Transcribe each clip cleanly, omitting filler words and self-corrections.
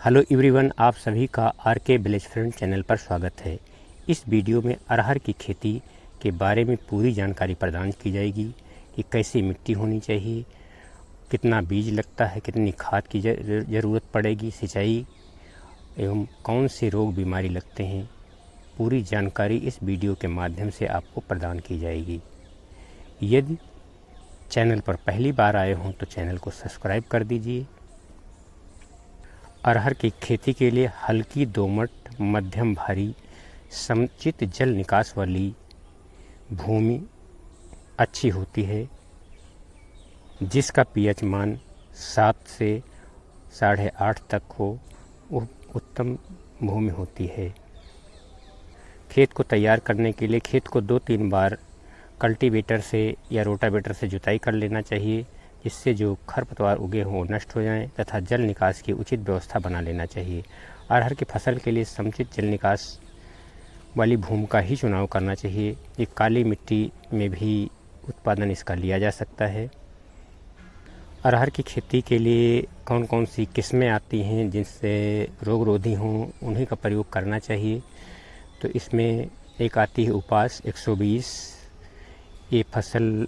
Hello everyone, आप सभी का आर के विलेज फ्रेंड चैनल पर स्वागत है। इस वीडियो में अरहर की खेती के बारे में पूरी जानकारी प्रदान की जाएगी कि कैसी मिट्टी होनी चाहिए, कितना बीज लगता है, कितनी खाद की ज़रूरत पड़ेगी, सिंचाई एवं कौन से रोग बीमारी लगते हैं। पूरी जानकारी इस वीडियो के माध्यम से आपको प्रदान की जाएगी। यदि चैनल पर पहली बार आए हों तो चैनल को सब्सक्राइब कर दीजिए। अरहर की खेती के लिए हल्की दोमट मध्यम भारी समुचित जल निकास वाली भूमि अच्छी होती है, जिसका पीएच मान 7 से 8.5 तक हो, वह उत्तम भूमि होती है। खेत को तैयार करने के लिए खेत को 2-3 बार कल्टीवेटर से या रोटावेटर से जुताई कर लेना चाहिए, जिससे जो खरपतवार उगे हों नष्ट हो जाएं, तथा जल निकास की उचित व्यवस्था बना लेना चाहिए। अरहर की फसल के लिए समुचित जल निकास वाली भूमि का ही चुनाव करना चाहिए। ये काली मिट्टी में भी उत्पादन इसका लिया जा सकता है। अरहर की खेती के लिए कौन कौन सी किस्में आती हैं जिनसे रोग रोधी हों, उन्हीं का प्रयोग करना चाहिए। तो इसमें एक आती है उपास 120। ये फसल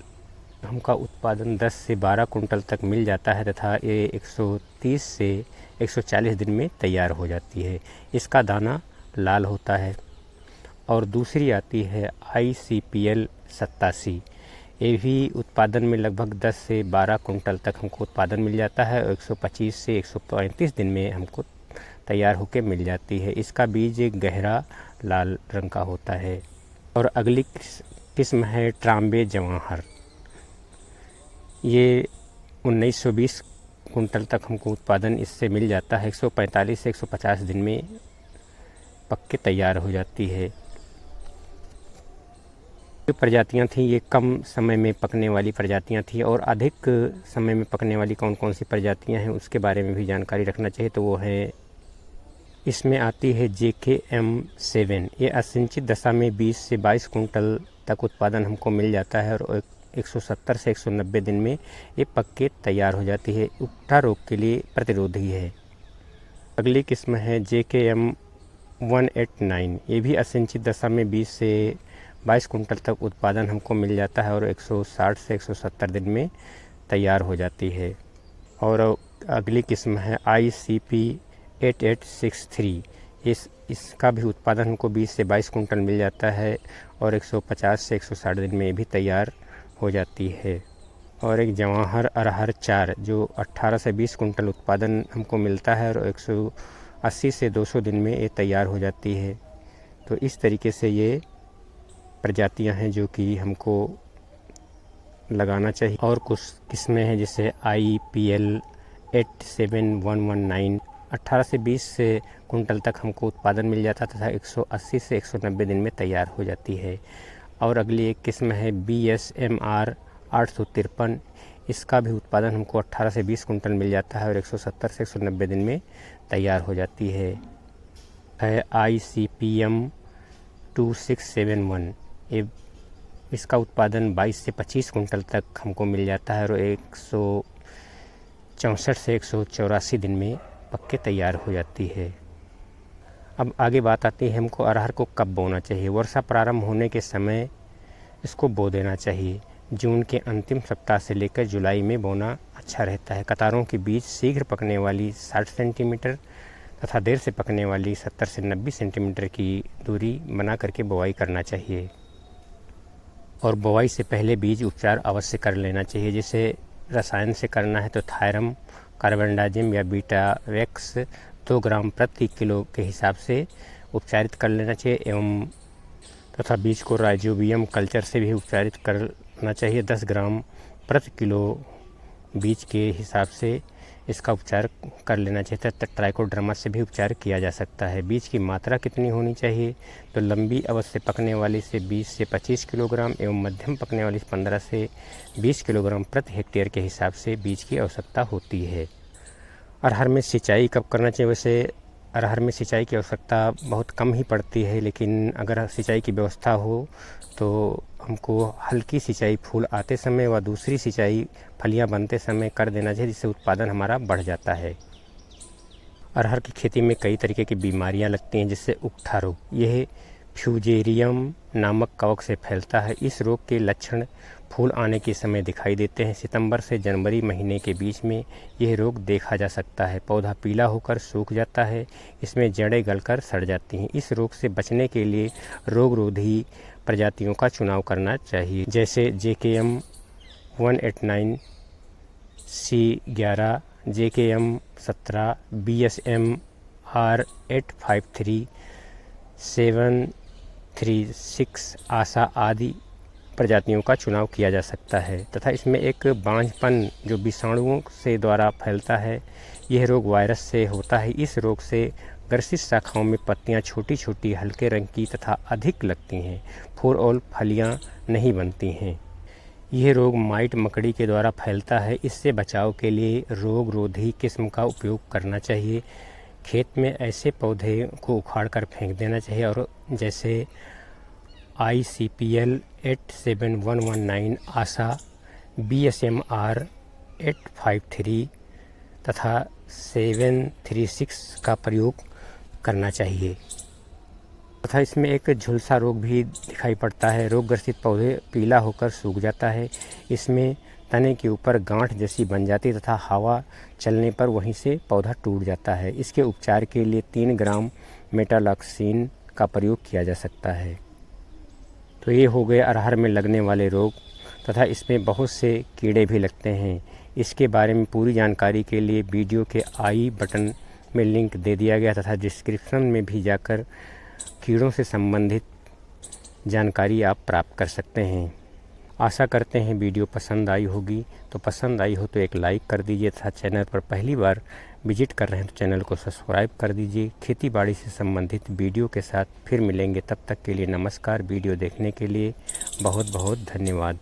हमका उत्पादन 10 से 12 कुंटल तक मिल जाता है तथा ये 130 से 140 दिन में तैयार हो जाती है। इसका दाना लाल होता है। और दूसरी आती है ICPL 87। ये भी उत्पादन में लगभग 10 से 12 कुंटल तक हमको उत्पादन मिल जाता है और 125 से 135 दिन में हमको तैयार होकर मिल जाती है। इसका बीज एक गहरा लाल रंग का होता है। और अगली किस्म है ट्राम्बे जवाहर। ये 1920 कुंटल तक हमको उत्पादन इससे मिल जाता है। 145 से 150 दिन में पक के तैयार हो जाती है। जो प्रजातियां थीं ये कम समय में पकने वाली प्रजातियां थीं, और अधिक समय में पकने वाली कौन कौन सी प्रजातियां हैं उसके बारे में भी जानकारी रखना चाहिए। तो वो है, इसमें आती है JKM 7। ये असिंचित दशा में 20 से 22 कुंटल तक उत्पादन हमको मिल जाता है और 170 से 190 दिन में ये पक के तैयार हो जाती है। उकठा रोग के लिए प्रतिरोधी है। अगली किस्म है JKM 189। ये भी असिंचित दशा में 20 से 22 कुंटल तक उत्पादन हमको मिल जाता है और 160 से 170 दिन में तैयार हो जाती है। और अगली किस्म है ICP 8863। इसका भी उत्पादन हमको 20 से 22 कुंटल मिल जाता है और 150 से 160 दिन में भी तैयार हो जाती है। और एक जवाहर अरहर 4 जो 18 से 20 कुंटल उत्पादन हमको मिलता है और 180 से 200 दिन में ये तैयार हो जाती है। तो इस तरीके से ये प्रजातियां हैं जो कि हमको लगाना चाहिए। और कुछ किस्में हैं जैसे IPL 87119। 18 से 20 कुंटल तक हमको उत्पादन मिल जाता तथा 180 से 190 दिन में तैयार हो जाती है। और अगली एक किस्म है BSMR 853। इसका भी उत्पादन हमको 18 से 20 कुंटल मिल जाता है और 170 से 190 दिन में तैयार हो जाती है। ICPM 2671। इसका उत्पादन 22 से 25 कुंटल तक हमको मिल जाता है और 164 से 184 दिन में पक के तैयार हो जाती है। अब आगे बात आती है हमको अरहर को कब बोना चाहिए। वर्षा प्रारंभ होने के समय इसको बो देना चाहिए। जून के अंतिम सप्ताह से लेकर जुलाई में बोना अच्छा रहता है। कतारों के बीच शीघ्र पकने वाली 60 सेंटीमीटर तथा देर से पकने वाली 70 से 90 सेंटीमीटर की दूरी बना करके बुआई करना चाहिए। और बुआई से पहले बीज उपचार अवश्य कर लेना चाहिए। जैसे रसायन से करना है तो थायरम, कार्बेंडाजिम या बीटावैक्स 2 ग्राम प्रति किलो के हिसाब से उपचारित कर लेना चाहिए। एवं तथा बीज को राइजोबियम कल्चर से भी उपचारित करना चाहिए। 10 ग्राम प्रति किलो बीज के हिसाब से इसका उपचार कर लेना चाहिए। ट्राइकोडर्मा से भी उपचार किया जा सकता है। बीज की मात्रा कितनी होनी चाहिए, तो लंबी अवधि से पकने वाली से 20 से 25 किलोग्राम एवं मध्यम पकने वाली 15 से 20 किलोग्राम प्रति हेक्टेयर के हिसाब से बीज की आवश्यकता होती है। अरहर में सिंचाई कब करना चाहिए। वैसे अरहर में सिंचाई की आवश्यकता बहुत कम ही पड़ती है, लेकिन अगर सिंचाई की व्यवस्था हो तो हमको हल्की सिंचाई फूल आते समय व दूसरी सिंचाई फलियां बनते समय कर देना चाहिए, जिससे उत्पादन हमारा बढ़ जाता है। अरहर की खेती में कई तरीके की बीमारियां लगती हैं, जिससे उकठा रोग, यह फ्यूजेरियम नामक कवक से फैलता है। इस रोग के लक्षण फूल आने के समय दिखाई देते हैं। सितंबर से जनवरी महीने के बीच में यह रोग देखा जा सकता है। पौधा पीला होकर सूख जाता है, इसमें जड़ें गलकर सड़ जाती हैं। इस रोग से बचने के लिए रोगरोधी प्रजातियों का चुनाव करना चाहिए, जैसे JKM 189, C11, JKM 17, BSM R853, 736, आशा आदि प्रजातियों का चुनाव किया जा सकता है। तथा इसमें एक बांझपन जो विषाणुओं से द्वारा फैलता है, यह रोग वायरस से होता है। इस रोग से ग्रसित शाखाओं में पत्तियां छोटी छोटी हल्के रंग की तथा अधिक लगती हैं। फूल और फलियां नहीं बनती हैं। यह रोग माइट मकड़ी के द्वारा फैलता है। इससे बचाव के लिए रोग रोधी किस्म का उपयोग करना चाहिए। खेत में ऐसे पौधे को उखाड़ कर फेंक देना चाहिए, और जैसे ICPL 87119, आशा, BSM R853 तथा 736 का प्रयोग करना चाहिए। तथा इसमें एक झुलसा रोग भी दिखाई पड़ता है। रोग ग्रसित पौधे पीला होकर सूख जाता है। इसमें तने के ऊपर गांठ जैसी बन जाती है तथा हवा चलने पर वहीं से पौधा टूट जाता है। इसके उपचार के लिए 3 ग्राम मेटालॉक्सीन का प्रयोग किया जा सकता है। तो ये हो गए अरहर में लगने वाले रोग, तथा इसमें बहुत से कीड़े भी लगते हैं। इसके बारे में पूरी जानकारी के लिए वीडियो के आई बटन में लिंक दे दिया गया तथा डिस्क्रिप्शन में भी जाकर कीड़ों से संबंधित जानकारी आप प्राप्त कर सकते हैं। आशा करते हैं वीडियो पसंद आई होगी। तो पसंद आई हो तो एक लाइक कर दीजिए तथा चैनल पर पहली बार विजिट कर रहे हैं तो चैनल को सब्सक्राइब कर दीजिए। खेती बाड़ी से संबंधित वीडियो के साथ फिर मिलेंगे, तब तक के लिए नमस्कार। वीडियो देखने के लिए बहुत बहुत धन्यवाद।